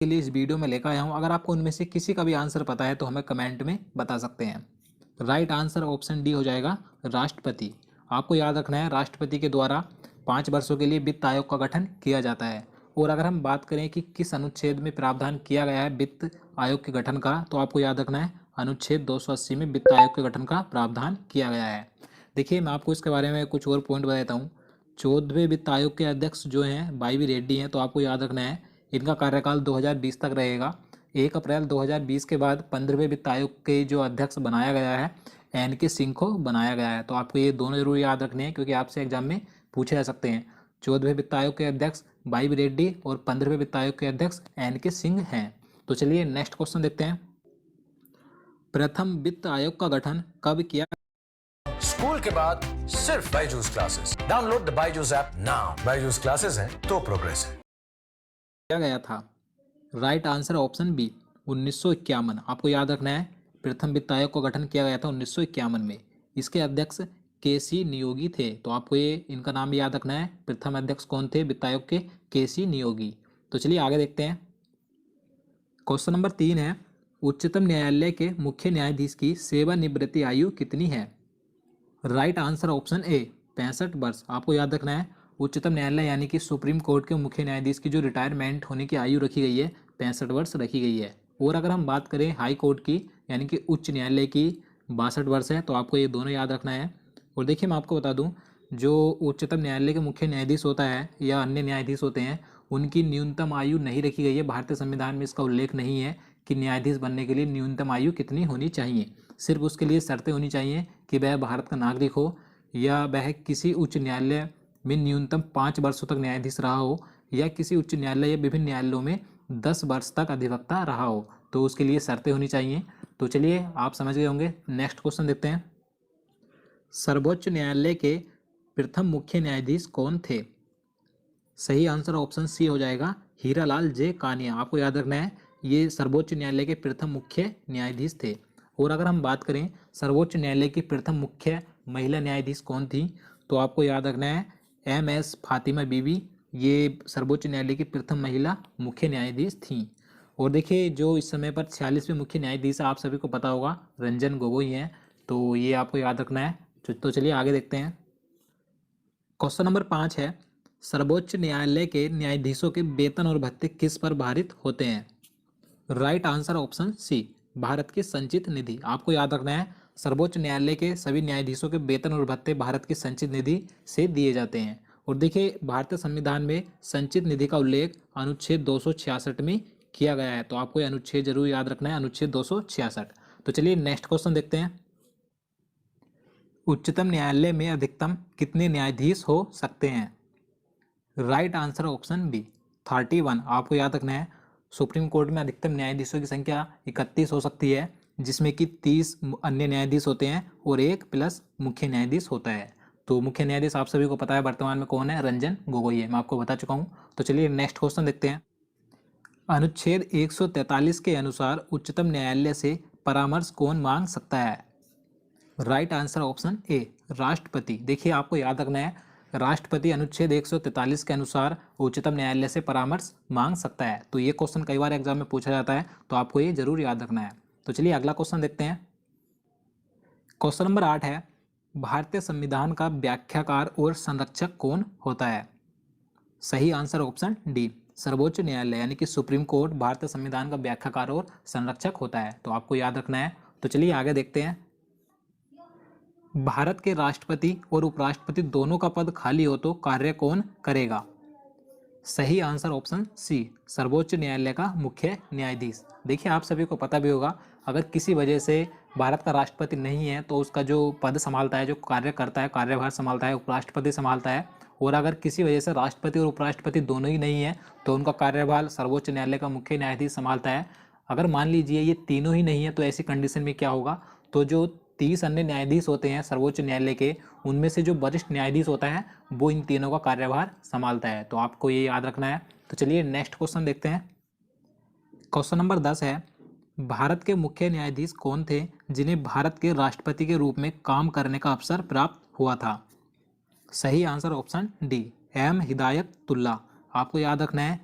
के लिए इस वीडियो में लेकर आया हूँ। अगर आपको उनमें से किसी का भी आंसर पता है तो हमें कमेंट में बता सकते हैं। राइट आंसर ऑप्शन डी हो जाएगा, राष्ट्रपति। आपको याद रखना है, राष्ट्रपति के द्वारा 5 वर्षों के लिए वित्त आयोग का गठन किया जाता है। और अगर हम बात करें कि किस अनुच्छेद में प्रावधान किया गया है वित्त आयोग के गठन का, तो आपको याद रखना है अनुच्छेद 280 में वित्त आयोग के गठन का प्रावधान किया गया है। देखिए, मैं आपको इसके बारे में कुछ और पॉइंट बता देता हूँ। 14वें वित्त आयोग के अध्यक्ष जो हैं वाई रेड्डी हैं, तो आपको याद रखना है इनका कार्यकाल 2020 तक रहेगा। 1 अप्रैल 2020 के बाद 15वें वित्त आयोग के जो अध्यक्ष बनाया गया है, एन के सिंह को बनाया गया है। तो आपको ये दोनों जरूर याद रखने हैं क्योंकि आपसे एग्जाम में पूछे जा सकते हैं। 14वें वित्त आयोग के अध्यक्ष वाई रेड्डी और 15वें वित्त आयोग के अध्यक्ष एन के सिंह हैं। तो चलिए नेक्स्ट क्वेश्चन देखते हैं। प्रथम वित्त आयोग का गठन कब किया? स्कूल के बाद सिर्फ Byju's classes. Download the Byju's app now. Byju's classes हैं तो प्रोग्रेस है। किया गया था? Right answer option B, 1951। आपको याद रखना है प्रथम वित्त आयोग का गठन किया गया था 1951 में। इसके अध्यक्ष के सी नियोगी थे। तो आपको ये इनका नाम भी याद रखना है। प्रथम अध्यक्ष कौन थे वित्त आयोग के सी नियोगी। तो चलिए आगे देखते हैं। क्वेश्चन नंबर 3 है, उच्चतम न्यायालय के मुख्य न्यायाधीश की सेवानिवृत्ति आयु कितनी है? राइट आंसर ऑप्शन ए, 65 वर्ष। आपको याद रखना है उच्चतम न्यायालय यानी कि सुप्रीम कोर्ट के मुख्य न्यायाधीश की जो रिटायरमेंट होने की आयु रखी गई है, 65 वर्ष रखी गई है। और अगर हम बात करें हाई कोर्ट की यानी कि उच्च न्यायालय की, 62 वर्ष है। तो आपको ये दोनों याद रखना है। और देखिए, मैं आपको बता दूं, जो उच्चतम न्यायालय के मुख्य न्यायाधीश होता है या अन्य न्यायाधीश होते हैं, उनकी न्यूनतम आयु नहीं रखी गई है। भारतीय संविधान में इसका उल्लेख नहीं है कि न्यायाधीश बनने के लिए न्यूनतम आयु कितनी होनी चाहिए। सिर्फ उसके लिए शर्तें होनी चाहिए कि वह भारत का नागरिक हो या वह किसी उच्च न्यायालय में न्यूनतम 5 वर्षों तक न्यायाधीश रहा हो या किसी उच्च न्यायालय या विभिन्न न्यायालयों में 10 वर्ष तक अधिवक्ता रहा हो। तो उसके लिए शर्तें होनी चाहिए। तो चलिए, आप समझ गए होंगे। नेक्स्ट क्वेश्चन देखते हैं। सर्वोच्च न्यायालय के प्रथम मुख्य न्यायाधीश कौन थे? सही आंसर ऑप्शन सी हो जाएगा, हीरालाल जे कानिया। आपको याद रखना है ये सर्वोच्च न्यायालय के प्रथम मुख्य न्यायाधीश थे। और अगर हम बात करें सर्वोच्च न्यायालय की प्रथम मुख्य महिला न्यायाधीश कौन थी, तो आपको याद रखना है MS फातिमा बीबी। ये सर्वोच्च न्यायालय की प्रथम महिला मुख्य न्यायाधीश थीं। और देखिए, जो इस समय पर 46वें मुख्य न्यायाधीश आप सभी को पता होगा, रंजन गोगोई हैं। तो ये आपको याद रखना है। तो चलिए आगे देखते हैं। क्वेश्चन नंबर 5 है, सर्वोच्च न्यायालय के न्यायाधीशों के वेतन और भत्ते किस पर भारित होते हैं? राइट आंसर ऑप्शन सी, भारत की संचित निधि। आपको याद रखना है सर्वोच्च न्यायालय के सभी न्यायाधीशों के वेतन और भत्ते भारत की संचित निधि से दिए जाते हैं। और देखिए, भारतीय संविधान में संचित निधि का उल्लेख अनुच्छेद 266 में किया गया है। तो आपको ये अनुच्छेद जरूर याद रखना है, अनुच्छेद 266। तो चलिए नेक्स्ट क्वेश्चन देखते हैं। उच्चतम न्यायालय में अधिकतम कितने न्यायाधीश हो सकते हैं? Right answer option B, 31। आपको याद रखना है सुप्रीम कोर्ट में अधिकतम न्यायाधीशों की संख्या 31 हो सकती है, जिसमें कि 30 अन्य न्यायाधीश होते हैं और 1 प्लस मुख्य न्यायाधीश होता है। तो मुख्य न्यायाधीश आप सभी को पता है वर्तमान में कौन है, रंजन गोगोई है। मैं आपको बता चुका हूँ। तो चलिए नेक्स्ट क्वेश्चन देखते हैं। अनुच्छेद 143 के अनुसार उच्चतम न्यायालय से परामर्श कौन मांग सकता है? राइट आंसर ऑप्शन ए, राष्ट्रपति। देखिए, आपको याद रखना है राष्ट्रपति अनुच्छेद 143 के अनुसार उच्चतम न्यायालय से परामर्श मांग सकता है। तो ये क्वेश्चन कई बार एग्जाम में पूछा जाता है, तो आपको ये जरूर याद रखना है। तो चलिए अगला क्वेश्चन देखते हैं। क्वेश्चन नंबर 8 है, भारतीय संविधान का व्याख्याकार और संरक्षक कौन होता है? सही आंसर ऑप्शन डी, सर्वोच्च न्यायालय यानी कि सुप्रीम कोर्ट भारतीय संविधान का व्याख्याकार और संरक्षक होता है। तो आपको याद रखना है। तो चलिए आगे देखते हैं। भारत के राष्ट्रपति और उपराष्ट्रपति दोनों का पद खाली हो तो कार्य कौन करेगा? सही आंसर ऑप्शन सी, सर्वोच्च न्यायालय का मुख्य न्यायाधीश। देखिए, आप सभी को पता भी होगा, अगर किसी वजह से भारत का राष्ट्रपति नहीं है तो उसका जो पद संभालता है, जो कार्य करता है, कार्यभार संभालता है, उपराष्ट्रपति संभालता है। और अगर किसी वजह से राष्ट्रपति और उपराष्ट्रपति दोनों ही नहीं है तो उनका कार्यभार सर्वोच्च न्यायालय का मुख्य न्यायाधीश संभालता है। अगर मान लीजिए ये तीनों ही नहीं है तो ऐसी कंडीशन में क्या होगा, तो जो 30 अन्य न्यायाधीश होते हैं सर्वोच्च न्यायालय के, उनमें से जो वरिष्ठ न्यायाधीश होता है वो इन तीनों का कार्यभार संभालता है। तो आपको ये याद रखना है। तो चलिए नेक्स्ट क्वेश्चन देखते हैं। क्वेश्चन नंबर 10 है, भारत के मुख्य न्यायाधीश कौन थे जिन्हें भारत के राष्ट्रपति के रूप में काम करने का अवसर प्राप्त हुआ था? सही answer option D, M Hidayatullah. आपको याद रखना है